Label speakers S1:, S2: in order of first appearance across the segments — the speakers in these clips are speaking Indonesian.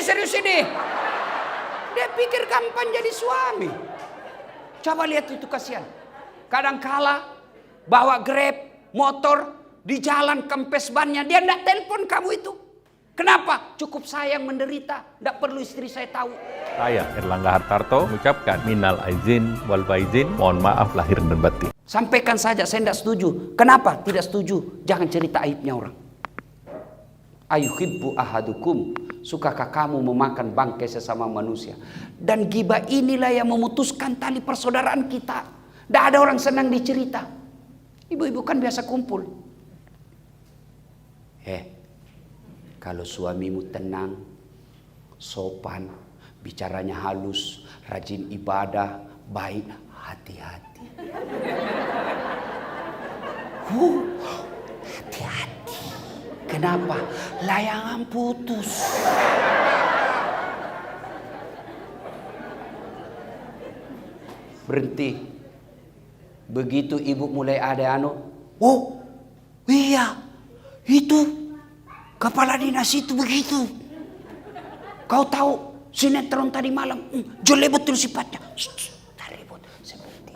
S1: serius ini. Dia pikir gampang jadi suami. Coba lihat itu kasihan. Kadangkala bawa Grab, motor, di jalan kempes bannya. Dia tidak telepon kamu itu. Kenapa? Cukup sayang menderita. Tidak perlu istri saya tahu.
S2: Saya Erlangga Hartarto mengucapkan minal aizin wal faizin, mohon maaf lahir dan batin.
S1: Sampaikan saja, saya tidak setuju. Kenapa tidak setuju? Jangan cerita aibnya orang. Ayuhibbu ahadukum, sukakah kamu memakan bangkai sesama manusia? Dan ghibah inilah yang memutuskan tali persaudaraan kita. Tidak ada orang senang dicerita. Ibu-ibu kan biasa kumpul. Kalau suamimu tenang, sopan, bicaranya halus, rajin ibadah, baik, hati-hati. Hati-hati. Kenapa? Layangan putus. Berhenti. Begitu ibu mulai ada oh iya, itu kepala dinas itu begitu. Kau tahu sinetron tadi malam, jelek betul sifatnya. Tak ribut seperti itu.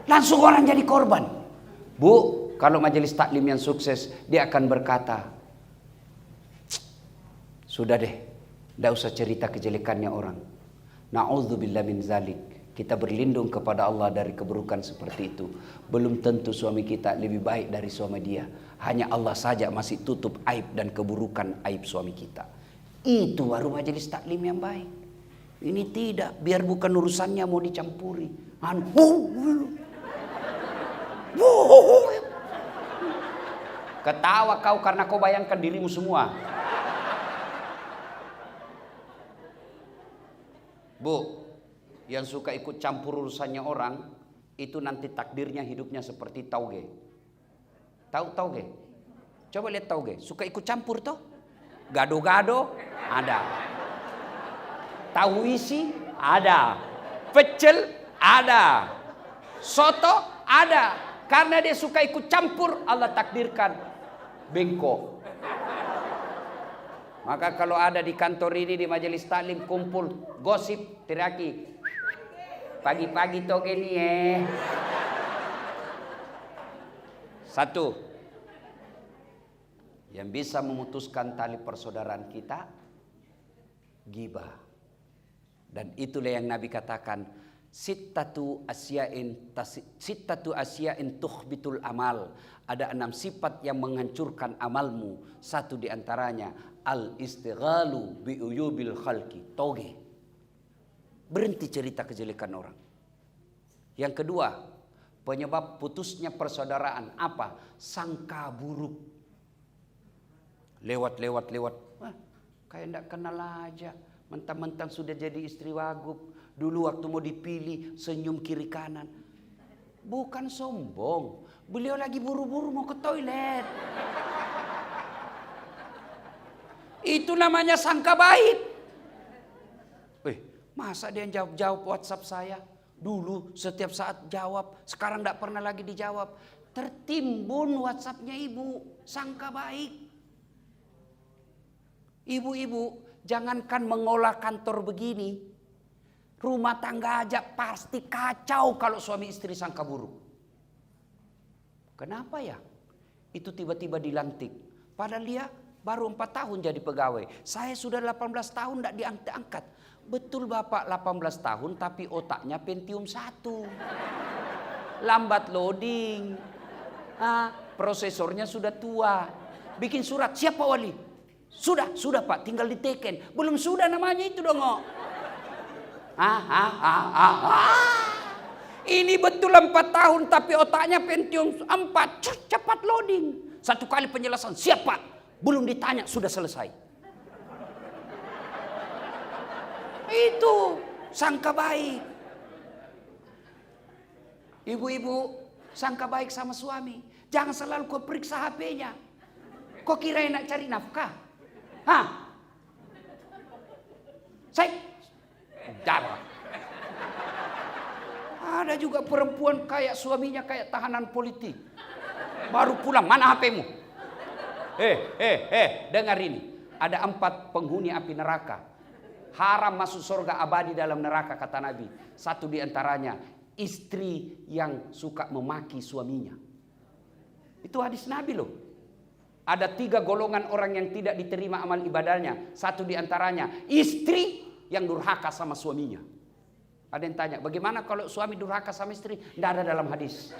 S1: Langsung orang jadi korban. Bu, kalau majelis taklim yang sukses, dia akan berkata, sudah deh, tidak usah cerita kejelekannya orang. Na'udzubillah min zalik. Kita berlindung kepada Allah dari keburukan seperti itu. Belum tentu suami kita lebih baik dari suami dia. Hanya Allah saja masih tutup aib dan keburukan aib suami kita. Itu baru majelis taklim yang baik. Ini tidak, biar bukan urusannya mau dicampuri. Ketawa kau karena kau bayangkan dirimu semua. Bu, yang suka ikut campur urusannya orang, itu nanti takdirnya hidupnya seperti tauge. Tahu tauge? Coba lihat tauge. Suka ikut campur toh? Gado-gado ada. Tahu isi ada. Pecel ada. Soto ada. Karena dia suka ikut campur, Allah takdirkan bengkok. Maka kalau ada di kantor ini, di majelis taklim kumpul gosip, teriaki, pagi-pagi toge nih Satu, yang bisa memutuskan tali persaudaraan kita, ghibah. Dan itulah yang Nabi katakan, sittatu asya'in tukhbitul amal. Ada 6 sifat yang menghancurkan amalmu. Satu diantaranya, al-istighalu bi'uyubil khalqi, toge. Berhenti cerita kejelekan orang. Yang kedua, penyebab putusnya persaudaraan apa? Sangka buruk. Lewat. Kayak enggak kenal aja. Mentang-mentang sudah jadi istri wagub. Dulu waktu mau dipilih senyum kiri kanan. Bukan sombong. Beliau lagi buru-buru mau ke toilet. Itu namanya sangka baik. Masa dia jawab WhatsApp saya? Dulu setiap saat jawab, sekarang tidak pernah lagi dijawab. Tertimbun WhatsAppnya ibu, sangka baik. Ibu-ibu, jangankan mengolah kantor begini, rumah tangga aja pasti kacau kalau suami istri sangka buruk. Kenapa ya? Itu tiba-tiba dilantik. Padahal dia baru 4 tahun jadi pegawai. Saya sudah 18 tahun tidak diangkat. Betul Bapak 18 tahun tapi otaknya Pentium 1. Lambat loading. Prosesornya sudah tua. Bikin surat, siap Pak Wali? Sudah Pak, tinggal diteken. Belum sudah namanya itu dong. Ini betul 4 tahun tapi otaknya Pentium 4. Cepat loading. 1 kali penjelasan, siap Pak. Belum ditanya sudah selesai. Itu sangka baik. Ibu-ibu, sangka baik sama suami. Jangan selalu kau periksa HP-nya. Kau kira nak cari nafkah? Saya darah. Ada juga perempuan kayak suaminya kayak tahanan politik. Baru pulang, mana HP-mu? Dengar ini. Ada 4 penghuni api neraka. Haram masuk surga abadi dalam neraka kata Nabi. Satu di antaranya istri yang suka memaki suaminya. Itu hadis Nabi loh. Ada 3 golongan orang yang tidak diterima amal ibadahnya. Satu di antaranya istri yang durhaka sama suaminya. Ada yang tanya, bagaimana kalau suami durhaka sama istri? Tidak ada dalam hadis.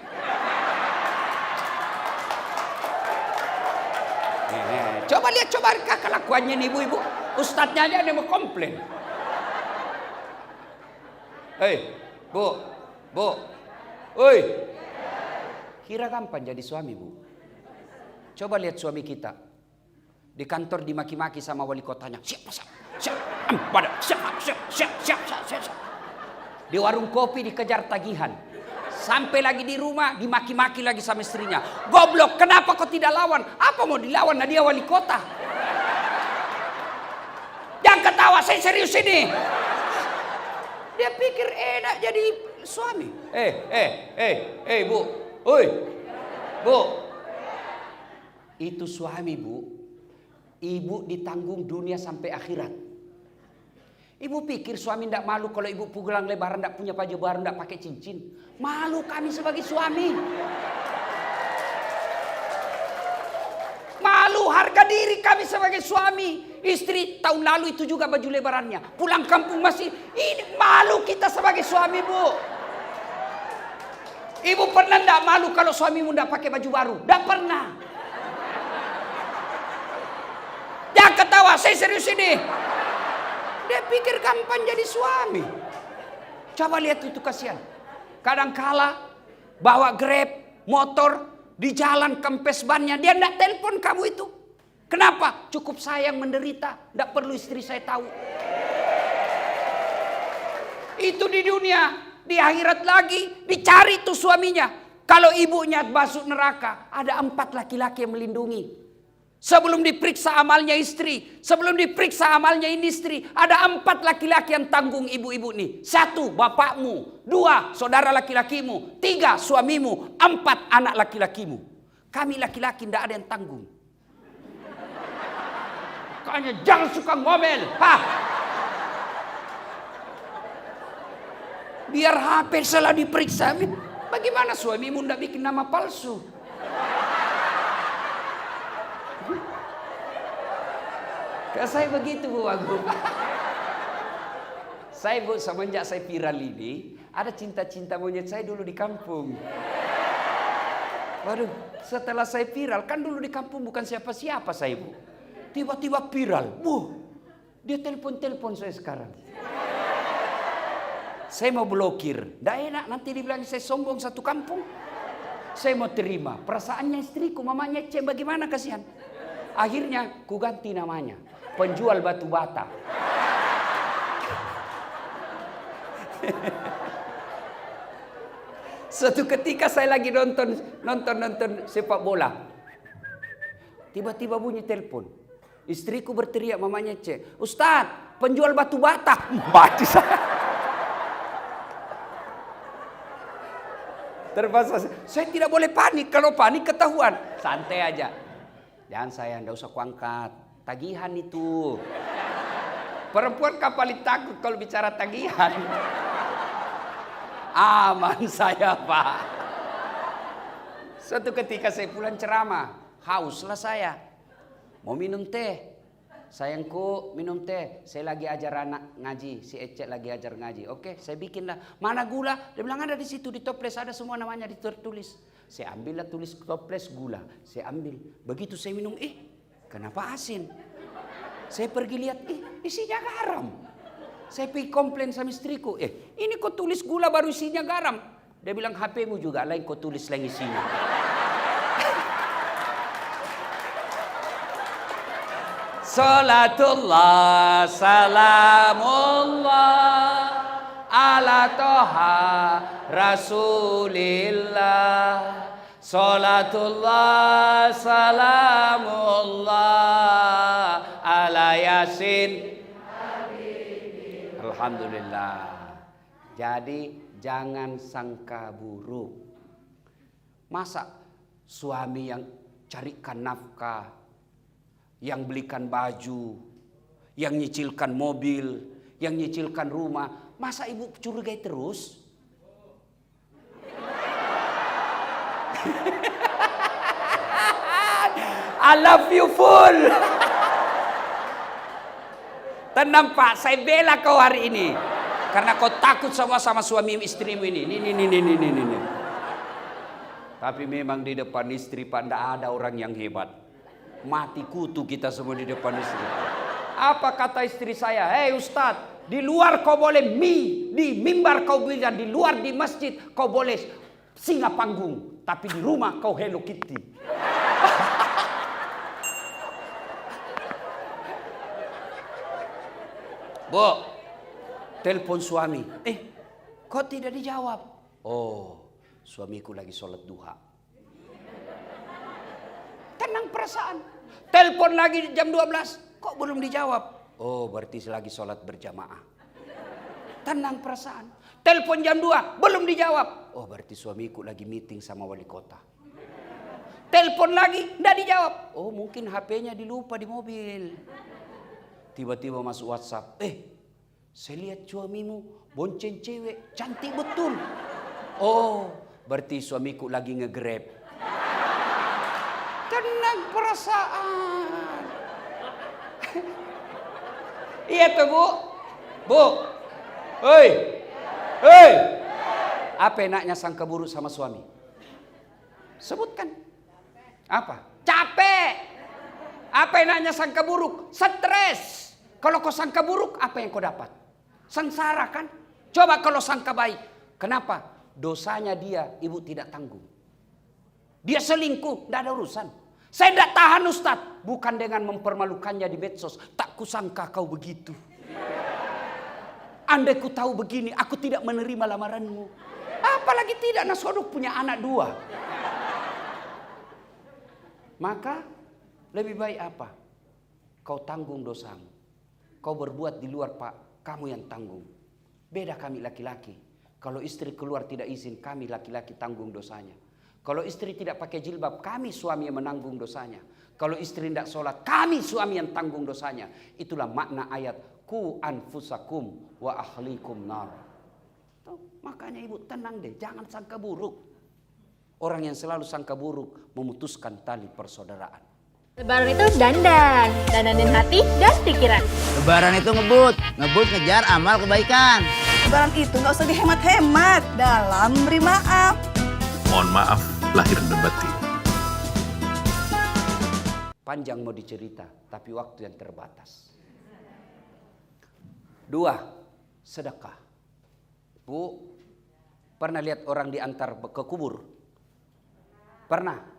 S1: Coba lihat, coba kelakuannya nih ibu-ibu. Ustadznya aja ada mau komplain. Hei, bu, oi. Kira gampang jadi suami, bu? Coba lihat suami kita. Di kantor dimaki-maki sama wali kotanya. Siap. Di warung kopi dikejar tagihan. Sampai lagi di rumah dimaki-maki lagi sama istrinya. Goblok, kenapa kau tidak lawan? Apa mau dilawan? Nah, dia wali kota. Jangan ketawa, saya serius ini. Dia pikir enak jadi suami. Bu. Oi. Bu. Itu suami, bu. Ibu ditanggung dunia sampai akhirat. Ibu pikir suami tidak malu kalau ibu pulang lebaran tidak punya baju baru, tidak pakai cincin. Malu kami sebagai suami. Malu harga diri kami sebagai suami. Istri tahun lalu itu juga baju lebarannya. Pulang kampung masih ini, malu kita sebagai suami, bu. Ibu pernah tidak malu kalau suamimu tidak pakai baju baru? Tidak pernah. Jangan ketawa, saya serius ini. Dia pikir gampang jadi suami. Coba lihat itu kasihan. Kadangkala bawa Grab, motor, di jalan kempes bannya. Dia tidak telepon kamu itu. Kenapa? Cukup sayang menderita. Tidak perlu istri saya tahu. Itu di dunia. Di akhirat lagi dicari tuh suaminya. Kalau ibunya masuk neraka, ada 4 laki-laki yang melindungi. Sebelum diperiksa amalnya istri, sebelum diperiksa amalnya ini istri, ada 4 laki-laki yang tanggung ibu-ibu nih. 1 bapakmu, 2 saudara laki-lakimu, 3 suamimu, 4 anak laki-lakimu. Kami laki-laki tidak ada yang tanggung. Makanya jangan suka ngomel. Biar HP salah diperiksa. Bagaimana suamimu tidak bikin nama palsu? Saya begitu, Bu Agung. Saya, Bu, semenjak saya viral ini, ada cinta-cinta monyet saya dulu di kampung. Waduh, setelah saya viral, kan dulu di kampung bukan siapa-siapa saya, Bu. Tiba-tiba viral. Bu, dia telepon-telepon saya sekarang. Saya mau blokir. Nggak enak, nanti dibilang saya sombong satu kampung. Saya mau terima. Perasaannya istriku, mamanya Cem, bagaimana kasihan. Akhirnya ku ganti namanya. Penjual batu bata. Suatu ketika saya lagi nonton sepak bola. Tiba-tiba bunyi telepon. Istriku berteriak, mamanya Cek, Ustadz, penjual batu bata. Mati saya. Terpaksa saya tidak boleh panik. Kalau panik ketahuan. Santai aja. Jangan sayang, enggak usah kuangkat. Tagihan itu. Perempuan kapal takut kalau bicara tagihan. Aman saya, Pak. Suatu ketika saya pulang ceramah. Hauslah saya. Mau minum teh. Sayangku minum teh. Saya lagi ajar anak ngaji. Si Ecek lagi ajar ngaji. Oke, saya bikin lah. Mana gula? Dia bilang ada di situ. Di toples ada semua namanya ditulis. Saya ambillah tulis toples gula. Saya ambil. Begitu saya minum. Kenapa asin? Saya pergi lihat, isinya garam. Saya pergi komplain sama istriku, ini kok tulis gula baru isinya garam. Dia bilang, HP-mu juga lain kok tulis lain isinya. Salatullah, salamullah, ala toha rasulillah. Salatullah, salamullah, ala yasin. Alhamdulillah. Jadi jangan sangka buruk. Masa suami yang carikan nafkah, yang belikan baju, yang nyicilkan mobil, yang nyicilkan rumah. Masa ibu curigai terus? I love you full. Tenang Pak, saya bela kau hari ini. Karena kau takut sama suami istrimu ini. Nih. Tapi memang di depan istri Pak, tidak ada orang yang hebat. Mati kutu kita semua di depan istri. Apa kata istri saya? Hei Ustadz, di luar kau boleh di mimbar kau bilang, di luar di masjid kau boleh singa panggung. Tapi di rumah kau Hello Kitty. Bu, telepon suami. Kok tidak dijawab? Oh, suamiku lagi sholat duha. Tenang perasaan. Telepon lagi jam 12. Kok belum dijawab? Oh, berarti lagi sholat berjamaah. Tenang perasaan. Telepon jam 2. Belum dijawab. Oh, berarti suamiku lagi meeting sama wali kota. Telepon lagi. Tidak dijawab. Oh, mungkin HP-nya dilupa di mobil. Tiba-tiba masuk WhatsApp. Saya lihat suamimu bonceng cewek. Cantik betul. Oh, berarti suamiku lagi nge-grab. Tenang perasaan. Iya tuh Bu. Bu. Hei. Apa enaknya sangka buruk sama suami? Sebutkan. Apa? Capek. Apa enaknya sangka buruk? Stres. Kalau kau sangka buruk, apa yang kau dapat? Sengsara kan? Coba kalau sangka baik. Kenapa? Dosanya dia, ibu tidak tanggung. Dia selingkuh, tidak ada urusan. Saya tidak tahan Ustadz. Bukan dengan mempermalukannya di medsos. Tak kusangka kau begitu. Andai ku tahu begini, aku tidak menerima lamaranmu. Apalagi tidak, Nasoduk punya anak 2. Maka lebih baik apa? Kau tanggung dosamu. Kau berbuat di luar Pak, kamu yang tanggung. Beda kami laki-laki. Kalau istri keluar tidak izin, kami laki-laki tanggung dosanya. Kalau istri tidak pakai jilbab, kami suami yang menanggung dosanya. Kalau istri tidak sholat, kami suami yang tanggung dosanya. Itulah makna ayat ku anfusakum wa ahlikum nar. Makanya ibu tenang deh, jangan sangka buruk. Orang yang selalu sangka buruk memutuskan tali persaudaraan.
S3: Lebaran itu dandanin hati dan pikiran.
S4: Lebaran itu ngebut ngejar amal kebaikan.
S5: Lebaran itu nggak usah dihemat-hemat dalam beri maaf.
S2: Mohon maaf lahir dan batin.
S1: Panjang mau dicerita, tapi waktu yang terbatas. 2, sedekah. Bu, pernah lihat orang diantar ke kubur? Pernah?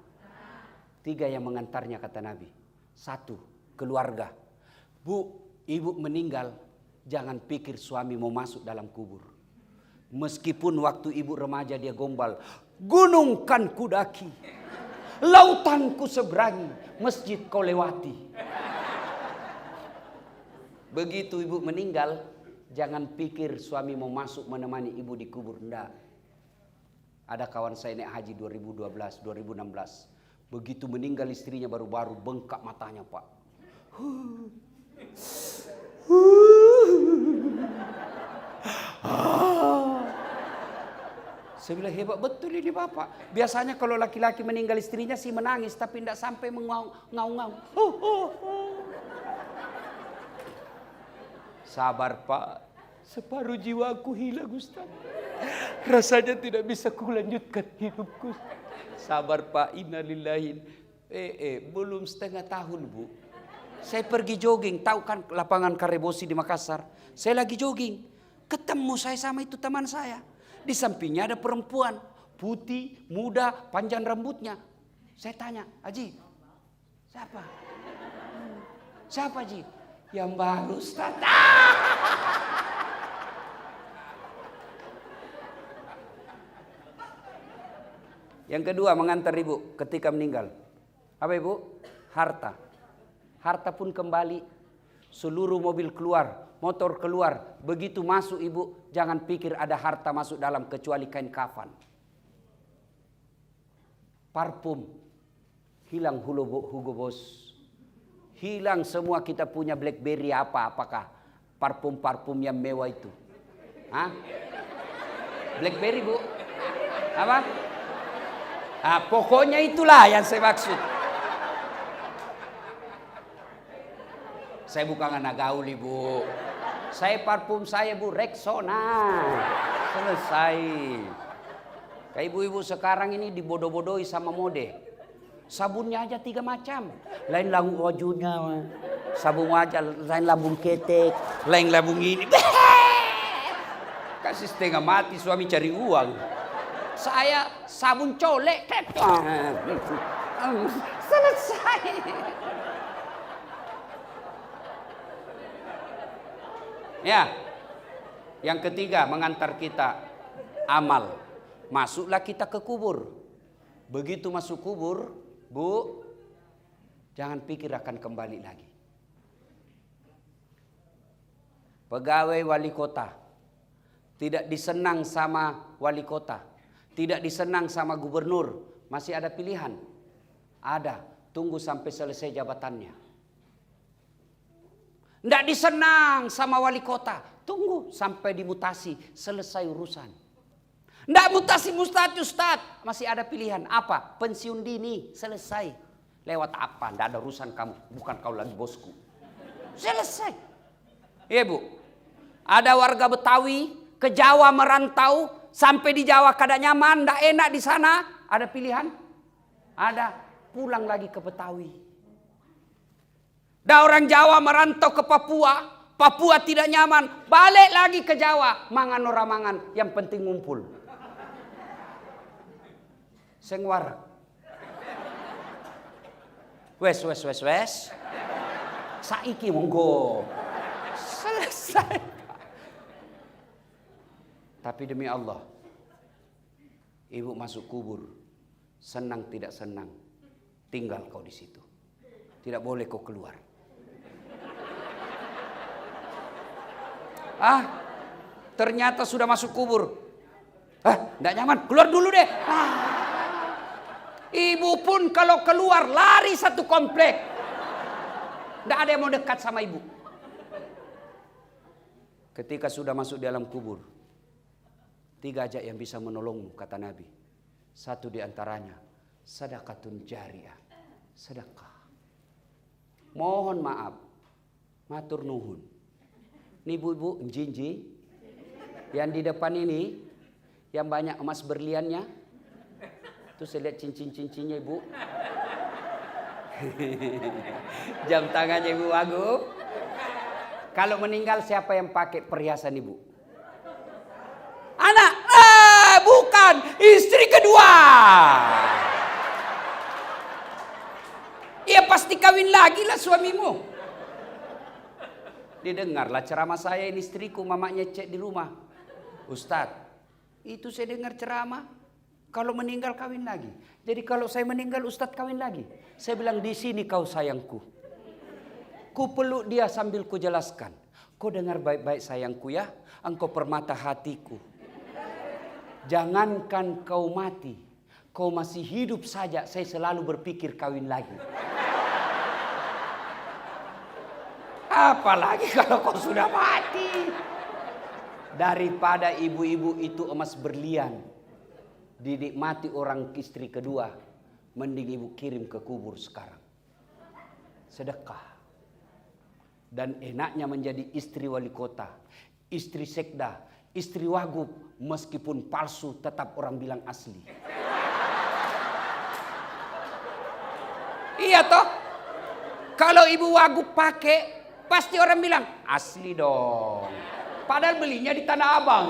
S1: 3 yang mengantarnya kata Nabi. 1, keluarga. Bu, ibu meninggal, jangan pikir suami mau masuk dalam kubur. Meskipun waktu ibu remaja dia gombal, gunung kan kudaki, lautan ku seberangi, masjid kau lewati. Begitu ibu meninggal, jangan pikir suami mau masuk menemani ibu di kubur. Enggak. Ada kawan saya naik haji 2012, 2016. Begitu meninggal istrinya baru-baru bengkak matanya Pak. Saya bilang hebat betul ini Bapak. Biasanya kalau laki-laki meninggal istrinya sih menangis, tapi tidak sampai mengaung-ngaung. Sabar Pak, separuh jiwaku hilang Ustaz. Rasanya tidak bisa kulanjutkan hidupku. Sabar Pak, innalillahi. Belum setengah tahun Bu. Saya pergi jogging, tahu kan lapangan Karebosi di Makassar. Saya lagi jogging, ketemu saya sama itu teman saya. Di sampingnya ada perempuan, putih, muda, panjang rambutnya. Saya tanya, Haji, siapa? Siapa Haji? Yang baru Ustaz. Yang kedua mengantar ibu ketika meninggal. Apa ibu? Harta. Harta pun kembali. Seluruh mobil keluar, motor keluar. Begitu masuk ibu, jangan pikir ada harta masuk dalam kecuali kain kafan. Parfum. Hilang Hugo Boss. Hilang semua kita punya BlackBerry apakah parfum-parfum yang mewah itu. Hah? BlackBerry, Bu? Apa? Pokoknya itulah yang saya maksud. Saya bukan anak gaul, Ibu. Saya parfum saya, Bu, Rexona. Selesai. Kayak ibu-ibu sekarang ini dibodoh-bodohi sama mode. Sabunnya aja 3 macam. Lain lambung wajunya, sabun wajah, lain lambung ketek, lain lambung ini. Kasih setengah mati suami cari uang. Saya sabun colek. Selesai. Ya. Yang ketiga mengantar kita amal. Masuklah kita ke kubur. Begitu masuk kubur, Bu, jangan pikir akan kembali lagi. Pegawai wali kota tidak disenang sama wali kota, tidak disenang sama gubernur, masih ada pilihan. Ada, tunggu sampai selesai jabatannya. Tidak disenang sama wali kota, tunggu sampai dimutasi, selesai urusan. Tidak mutasi Ustaz, masih ada pilihan. Apa? Pensiun dini, selesai. Lewat apa? Tidak ada urusan kamu, bukan kau lagi bosku. Selesai. Iya, Bu. Ada warga Betawi ke Jawa merantau, sampai di Jawa kada nyaman, tidak enak di sana. Ada pilihan? Ada, pulang lagi ke Betawi. Ada orang Jawa merantau ke Papua, Papua tidak nyaman, balik lagi ke Jawa. Mangan orang mangan, yang penting ngumpul. Sengwar. Wes. Saiki monggo. Selesai. Tapi demi Allah, ibu masuk kubur, senang tidak senang, tinggal kau di situ. Tidak boleh kau keluar. Ternyata sudah masuk kubur. Tidak nyaman, keluar dulu deh. Ibu pun kalau keluar lari satu komplek. Tidak ada yang mau dekat sama ibu. Ketika sudah masuk dalam kubur, 3 aja yang bisa menolongmu, kata Nabi. 1 diantaranya, sedekatun jariyah. Sedekah. Mohon maaf, matur nuhun. Ini ibu-ibu, jinji. Yang di depan ini, yang banyak emas berliannya. Tuh saya lihat cincin-cincinnya ibu. Jam tangannya ibu Wagub. Kalau meninggal siapa yang pakai perhiasan ibu? Anak. Bukan. Istri kedua. Ia pasti kawin lagi lah suamimu. Didengarlah ceramah saya, ini istriku, mamanya cek di rumah. Ustadz, itu saya dengar ceramah. Kalau meninggal kawin lagi. Jadi kalau saya meninggal Ustadz kawin lagi. Saya bilang di sini kau sayangku. Ku peluk dia sambil ku jelaskan. Kau dengar baik-baik sayangku ya. Engkau permata hatiku. Jangankan kau mati. Kau masih hidup saja saya selalu berpikir kawin lagi. Apalagi kalau kau sudah mati. Daripada ibu-ibu itu emas berlian. Dinikmati orang istri kedua, mending ibu kirim ke kubur sekarang. Sedekah. Dan enaknya menjadi istri wali kota, istri sekda, istri wagub, meskipun palsu tetap orang bilang asli. Iya toh? Kalau ibu wagub pakai, pasti orang bilang asli dong. Padahal belinya di Tanah Abang.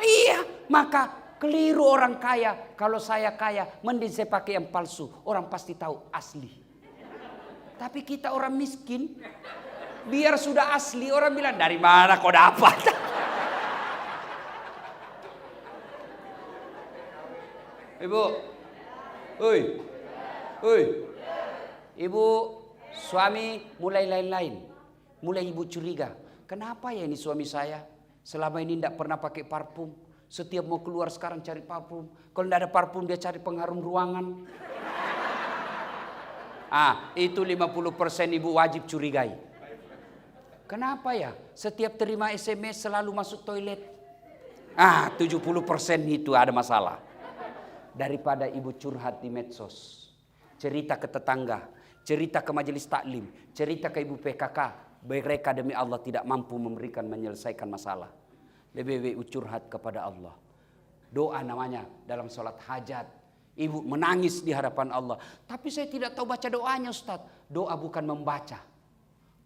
S1: Iya, maka keliru orang kaya. Kalau saya kaya, mending saya pakai yang palsu. Orang pasti tahu asli. Tapi kita orang miskin, biar sudah asli, orang bilang dari mana kau dapat? Ibu, ibu, suami mulai lain-lain. Mulai ibu curiga. Kenapa ya ini suami saya? Selama ini tidak pernah pakai parfum. Setiap mau keluar sekarang cari parfum. Kalau tidak ada parfum dia cari pengharum ruangan. Itu 50% ibu wajib curigai. Kenapa ya? Setiap terima SMS selalu masuk toilet. 70% itu ada masalah. Daripada ibu curhat di medsos, cerita ke tetangga, cerita ke majelis taklim, cerita ke ibu PKK, mereka demi Allah tidak mampu menyelesaikan masalah. Lebih baik curhat kepada Allah. Doa namanya dalam sholat hajat. Ibu menangis di hadapan Allah. Tapi saya tidak tahu baca doanya, Ustaz. Doa bukan membaca.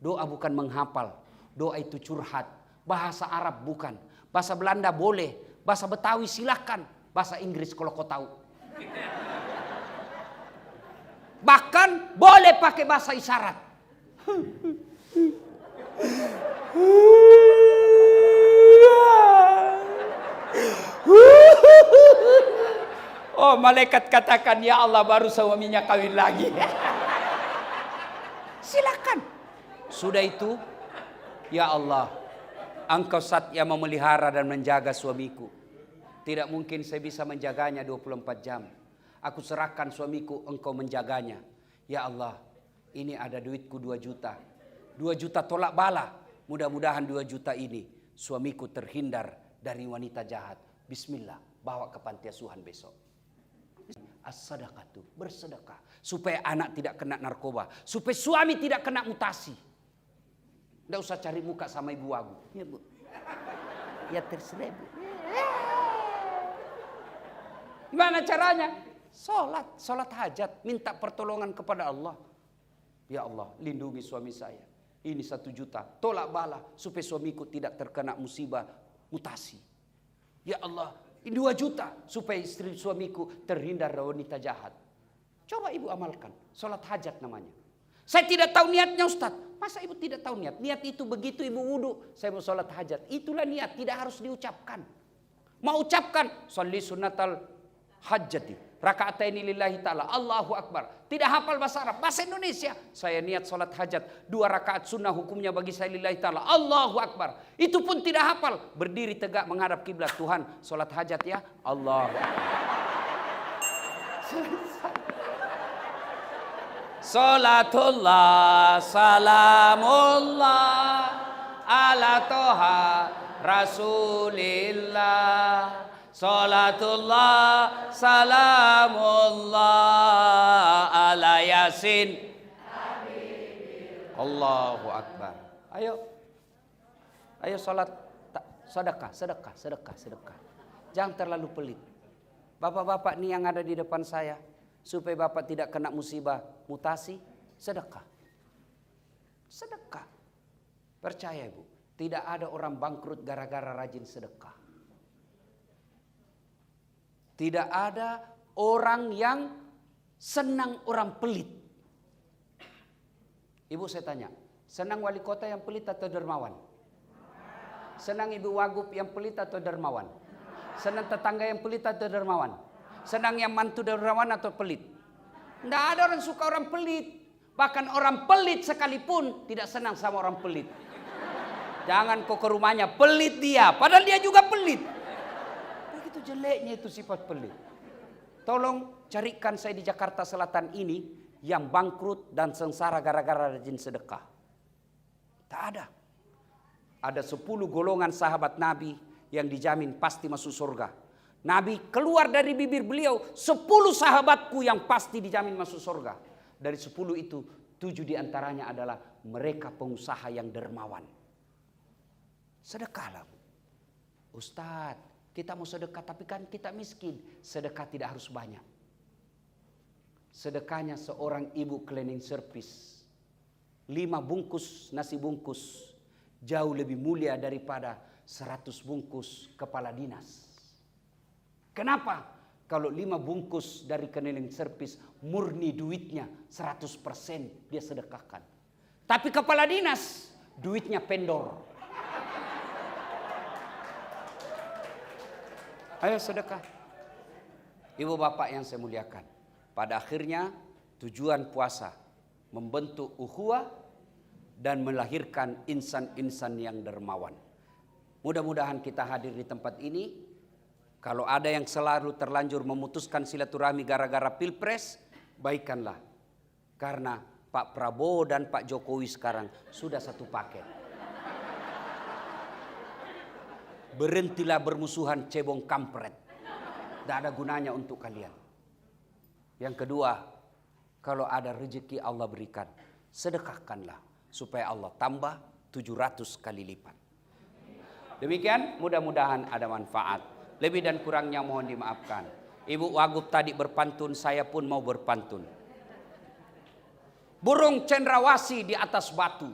S1: Doa bukan menghafal. Doa itu curhat. Bahasa Arab bukan. Bahasa Belanda boleh. Bahasa Betawi silahkan. Bahasa Inggris kalau kau tahu. Bahkan boleh pakai bahasa isyarat. Oh, malaikat katakan, ya Allah baru suaminya kawin lagi. Silakan. Sudah itu, ya Allah, Engkau zat yang memelihara dan menjaga suamiku. Tidak mungkin saya bisa menjaganya 24 jam. Aku serahkan suamiku, Engkau menjaganya. Ya Allah, ini ada duitku 2 juta. 2 juta tolak bala. Mudah-mudahan 2 juta ini suamiku terhindar dari wanita jahat. Bismillah, bawa ke panti asuhan besok. As-sadaqatu, bersedekah. Supaya anak tidak kena narkoba. Supaya suami tidak kena mutasi. Tidak usah cari muka sama ibu aku. Ya bu. Ya terserah bu. Gimana caranya? Sholat hajat. Minta pertolongan kepada Allah. Ya Allah, lindungi suami saya. Ini 1 juta. Tolak bala. Supaya suamiku tidak terkena musibah mutasi. Ya Allah, ini 2 juta. Supaya istri suamiku terhindar dari wanita jahat. Coba ibu amalkan. Sholat hajat namanya. Saya tidak tahu niatnya Ustaz. Masa ibu tidak tahu niat? Niat itu begitu ibu wudu. Saya mau sholat hajat. Itulah niat. Tidak harus diucapkan. Mau ucapkan. Sholli sunnatal hajjati. Raka'ataini lillahi ta'ala. Allahu Akbar. Tidak hafal bahasa Arab. Bahasa Indonesia. Saya niat sholat hajat. 2 rakaat sunnah hukumnya bagi saya lillahi ta'ala. Allahu Akbar. Itu pun tidak hafal. Berdiri tegak menghadap kiblat. Tuhan sholat hajat ya. Allahu Akbar. Salatullah salamullah ala toha rasulillah. Salatullah salamullah ala yasin. Allahu Akbar. Ayo salat, sedekah. Jangan terlalu pelit. Bapak-bapak nih yang ada di depan saya, supaya bapak tidak kena musibah mutasi, sedekah. Percaya ibu, tidak ada orang bangkrut gara-gara rajin sedekah. Tidak ada orang yang senang orang pelit. Ibu saya tanya, senang wali kota yang pelit atau dermawan? Senang ibu wagub yang pelit atau dermawan? Senang tetangga yang pelit atau dermawan? Senang yang mantu dermawan atau pelit? Tidak ada orang suka orang pelit. Bahkan orang pelit sekalipun tidak senang sama orang pelit. Jangan kau ke rumahnya, pelit dia. Padahal dia juga pelit. Begitu jeleknya itu sifat pelit. Tolong carikan saya di Jakarta Selatan ini yang bangkrut dan sengsara gara-gara rajin sedekah. Tak ada. Ada 10 golongan sahabat Nabi yang dijamin pasti masuk surga. Nabi keluar dari bibir beliau 10 sahabatku yang pasti dijamin masuk surga. Dari 10 itu 7 diantaranya adalah mereka pengusaha yang dermawan. Sedekahlah. Ustadz, kita mau sedekah tapi kan kita miskin. Sedekah tidak harus banyak. Sedekahnya seorang ibu cleaning service 5 bungkus nasi bungkus jauh lebih mulia daripada 100 bungkus kepala dinas. Kenapa? Kalau 5 bungkus dari cleaning service murni duitnya 100% dia sedekahkan. Tapi kepala dinas duitnya pendor. Ayo sedekah. Ibu bapak yang saya muliakan. Pada akhirnya tujuan puasa membentuk ukhuwah dan melahirkan insan-insan yang dermawan. Mudah-mudahan kita hadir di tempat ini. Kalau ada yang selalu terlanjur memutuskan silaturahmi gara-gara pilpres, baikkanlah. Karena Pak Prabowo dan Pak Jokowi sekarang sudah satu paket. Berhentilah bermusuhan cebong kampret. Tidak ada gunanya untuk kalian. Yang kedua, kalau ada rezeki Allah berikan, sedekahkanlah supaya Allah tambah 700 kali lipat. Demikian, mudah-mudahan ada manfaat. Lebih dan kurangnya mohon dimaafkan. Ibu Wagub tadi berpantun, saya pun mau berpantun. Burung cendrawasih di atas batu.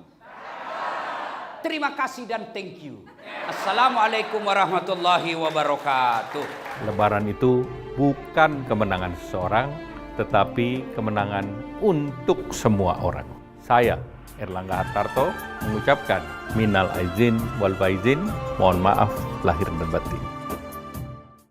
S1: Terima kasih dan thank you. Assalamualaikum warahmatullahi wabarakatuh.
S2: Lebaran itu bukan kemenangan seseorang, tetapi kemenangan untuk semua orang. Saya, Erlangga Hartarto, mengucapkan minal aizin wal faizin, mohon maaf lahir dan batin.